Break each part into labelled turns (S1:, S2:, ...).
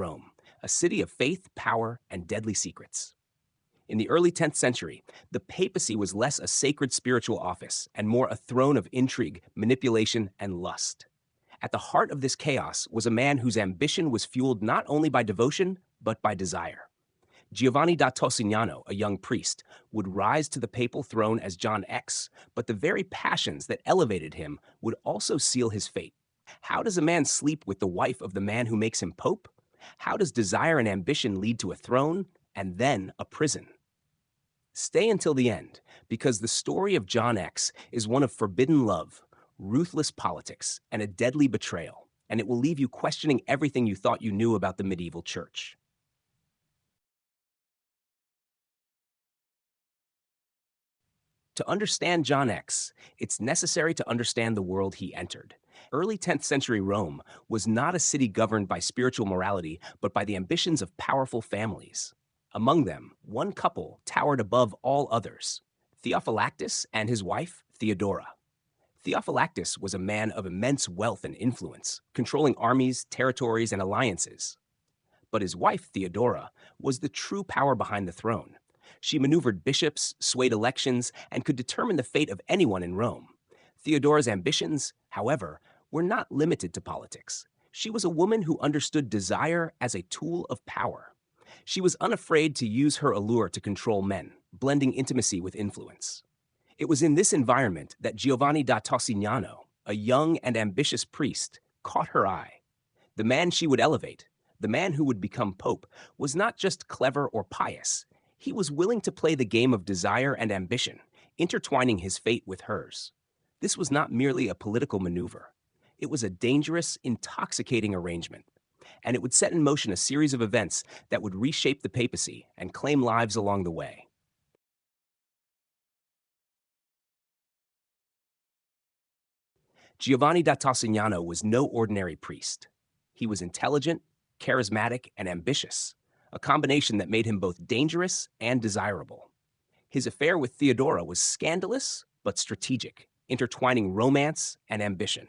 S1: Rome, a city of faith, power, and deadly secrets. In the early 10th century, the papacy was less a sacred spiritual office and more a throne of intrigue, manipulation, and lust. At the heart of this chaos was a man whose ambition was fueled not only by devotion, but by desire. Giovanni da Tossignano, a young priest, would rise to the papal throne as John X, but the very passions that elevated him would also seal his fate. How does a man sleep with the wife of the man who makes him pope? How does desire and ambition lead to a throne and then a prison? Stay until the end, because the story of John X is one of forbidden love, ruthless politics, and a deadly betrayal, and it will leave you questioning everything you thought you knew about the medieval church. To understand John X, it's necessary to understand the world he entered. Early 10th century Rome was not a city governed by spiritual morality, but by the ambitions of powerful families. Among them, one couple towered above all others, Theophylactus and his wife, Theodora. Theophylactus was a man of immense wealth and influence, controlling armies, territories, and alliances. But his wife, Theodora, was the true power behind the throne. She maneuvered bishops, swayed elections, and could determine the fate of anyone in Rome. Theodora's ambitions, however, were not limited to politics. She was a woman who understood desire as a tool of power. She was unafraid to use her allure to control men, blending intimacy with influence. It was in this environment that Giovanni da Tossignano, a young and ambitious priest, caught her eye. The man she would elevate, the man who would become pope, was not just clever or pious. He was willing to play the game of desire and ambition, intertwining his fate with hers. This was not merely a political maneuver. It was a dangerous, intoxicating arrangement, and it would set in motion a series of events that would reshape the papacy and claim lives along the way. Giovanni da Tossignano was no ordinary priest. He was intelligent, charismatic, and ambitious, a combination that made him both dangerous and desirable. His affair with Theodora was scandalous but strategic, intertwining romance and ambition.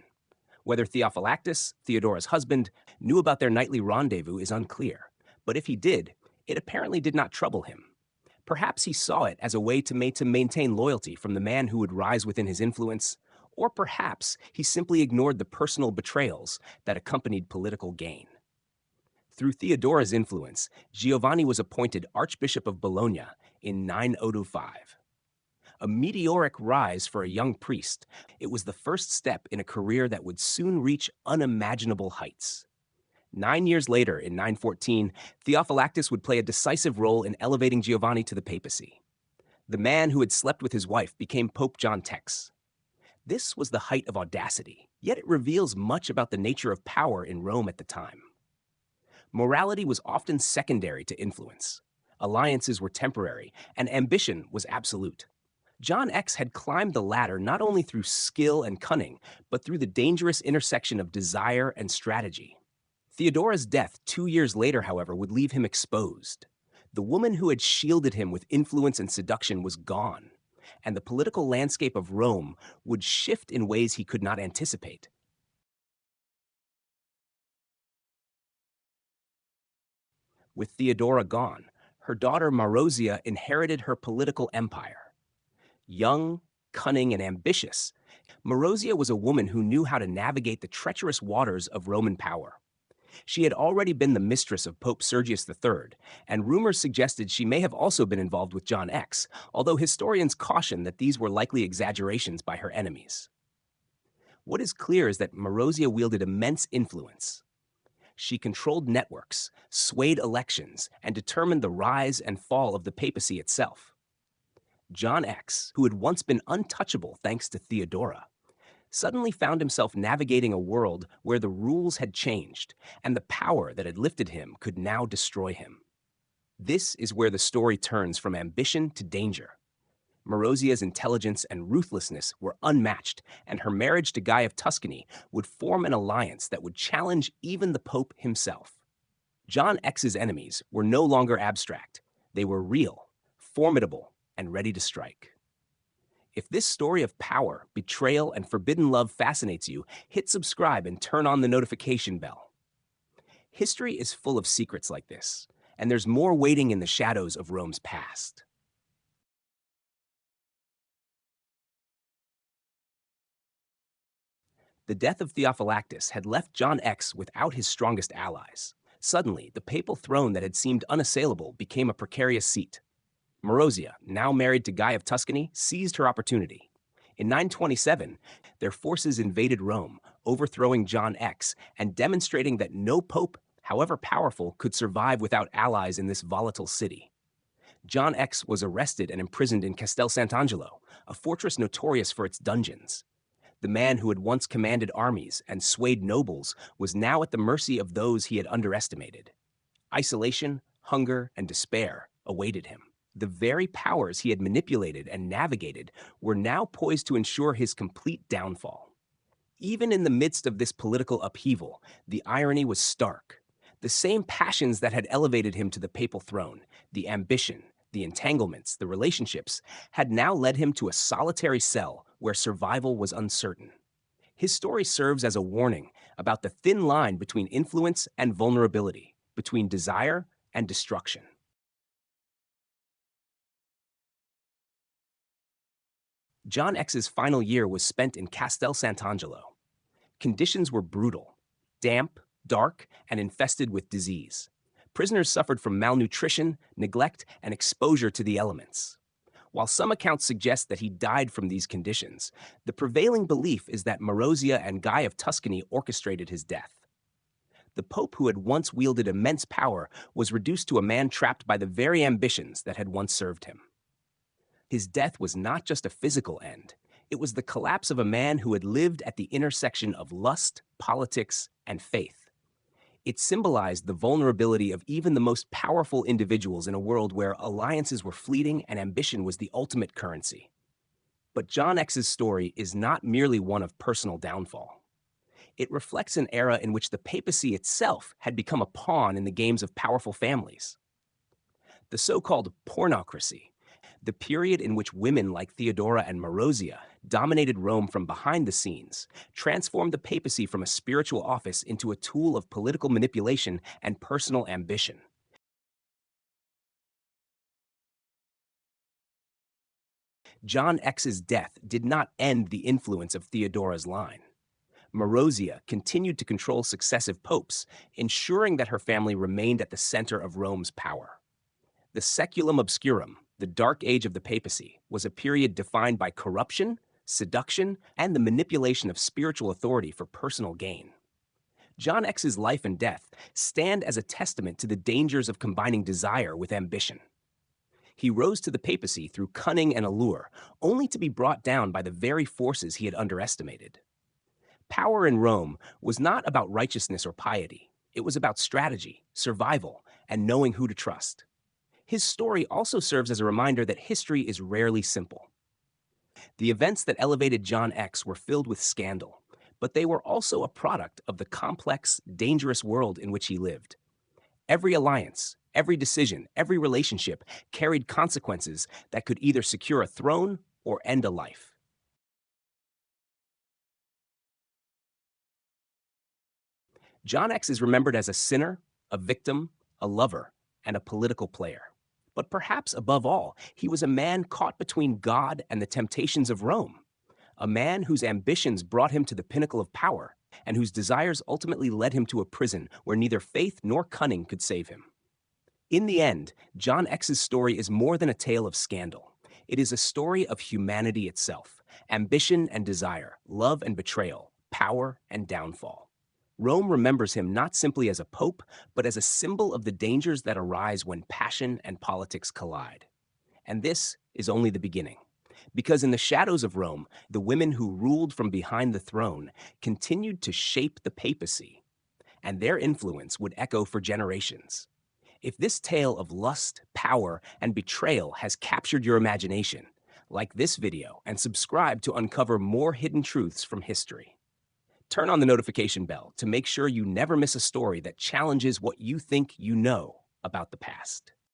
S1: Whether Theophylactus, Theodora's husband, knew about their nightly rendezvous is unclear, but if he did, it apparently did not trouble him. Perhaps he saw it as a way to maintain loyalty from the man who would rise within his influence, or perhaps he simply ignored the personal betrayals that accompanied political gain. Through Theodora's influence, Giovanni was appointed Archbishop of Bologna in 905. A meteoric rise for a young priest, it was the first step in a career that would soon reach unimaginable heights. 9 years later, in 914, Theophylactus would play a decisive role in elevating Giovanni to the papacy. The man who had slept with his wife became Pope John X. This was the height of audacity, yet it reveals much about the nature of power in Rome at the time. Morality was often secondary to influence. Alliances were temporary, and ambition was absolute. John X had climbed the ladder not only through skill and cunning, but through the dangerous intersection of desire and strategy. Theodora's death 2 years later, however, would leave him exposed. The woman who had shielded him with influence and seduction was gone, and the political landscape of Rome would shift in ways he could not anticipate. With Theodora gone, her daughter Marozia inherited her political empire. Young, cunning, and ambitious, Marozia was a woman who knew how to navigate the treacherous waters of Roman power. She had already been the mistress of Pope Sergius III, and rumors suggested she may have also been involved with John X, although historians caution that these were likely exaggerations by her enemies. What is clear is that Marozia wielded immense influence. She controlled networks, swayed elections, and determined the rise and fall of the papacy itself. John X, who had once been untouchable thanks to Theodora, suddenly found himself navigating a world where the rules had changed, and the power that had lifted him could now destroy him. This is where the story turns from ambition to danger. Marozia's intelligence and ruthlessness were unmatched, and her marriage to Guy of Tuscany would form an alliance that would challenge even the Pope himself. John X's enemies were no longer abstract. They were real, formidable, and ready to strike. If this story of power, betrayal, and forbidden love fascinates you, hit subscribe and turn on the notification bell. History is full of secrets like this, and there's more waiting in the shadows of Rome's past. The death of Theophylactus had left John X without his strongest allies. Suddenly, the papal throne that had seemed unassailable became a precarious seat. Marozia, now married to Guy of Tuscany, seized her opportunity. In 927, their forces invaded Rome, overthrowing John X and demonstrating that no pope, however powerful, could survive without allies in this volatile city. John X was arrested and imprisoned in Castel Sant'Angelo, a fortress notorious for its dungeons. The man who had once commanded armies and swayed nobles was now at the mercy of those he had underestimated. Isolation, hunger, and despair awaited him. The very powers he had manipulated and navigated were now poised to ensure his complete downfall. Even in the midst of this political upheaval, the irony was stark. The same passions that had elevated him to the papal throne, the ambition, the entanglements, the relationships, had now led him to a solitary cell where survival was uncertain. His story serves as a warning about the thin line between influence and vulnerability, between desire and destruction. John X's final year was spent in Castel Sant'Angelo. Conditions were brutal, damp, dark, and infested with disease. Prisoners suffered from malnutrition, neglect, and exposure to the elements. While some accounts suggest that he died from these conditions, the prevailing belief is that Marozia and Guy of Tuscany orchestrated his death. The Pope, who had once wielded immense power, was reduced to a man trapped by the very ambitions that had once served him. His death was not just a physical end. It was the collapse of a man who had lived at the intersection of lust, politics, and faith. It symbolized the vulnerability of even the most powerful individuals in a world where alliances were fleeting and ambition was the ultimate currency. But John X's story is not merely one of personal downfall. It reflects an era in which the papacy itself had become a pawn in the games of powerful families. The so-called pornocracy, the period in which women like Theodora and Marozia dominated Rome from behind the scenes, transformed the papacy from a spiritual office into a tool of political manipulation and personal ambition. John X's death did not end the influence of Theodora's line. Marozia continued to control successive popes, ensuring that her family remained at the center of Rome's power. The Saeculum Obscurum, the Dark Age of the papacy, was a period defined by corruption, seduction, and the manipulation of spiritual authority for personal gain. John X's life and death stand as a testament to the dangers of combining desire with ambition. He rose to the papacy through cunning and allure, only to be brought down by the very forces he had underestimated. Power in Rome was not about righteousness or piety. It was about strategy, survival, and knowing who to trust. His story also serves as a reminder that history is rarely simple. The events that elevated John X were filled with scandal, but they were also a product of the complex, dangerous world in which he lived. Every alliance, every decision, every relationship carried consequences that could either secure a throne or end a life. John X is remembered as a sinner, a victim, a lover, and a political player. But perhaps above all, he was a man caught between God and the temptations of Rome, a man whose ambitions brought him to the pinnacle of power, and whose desires ultimately led him to a prison where neither faith nor cunning could save him. In the end, John X's story is more than a tale of scandal. It is a story of humanity itself, ambition and desire, love and betrayal, power and downfall. Rome remembers him not simply as a pope, but as a symbol of the dangers that arise when passion and politics collide. And this is only the beginning. Because in the shadows of Rome, the women who ruled from behind the throne continued to shape the papacy, and their influence would echo for generations. If this tale of lust, power, and betrayal has captured your imagination, like this video and subscribe to uncover more hidden truths from history. Turn on the notification bell to make sure you never miss a story that challenges what you think you know about the past.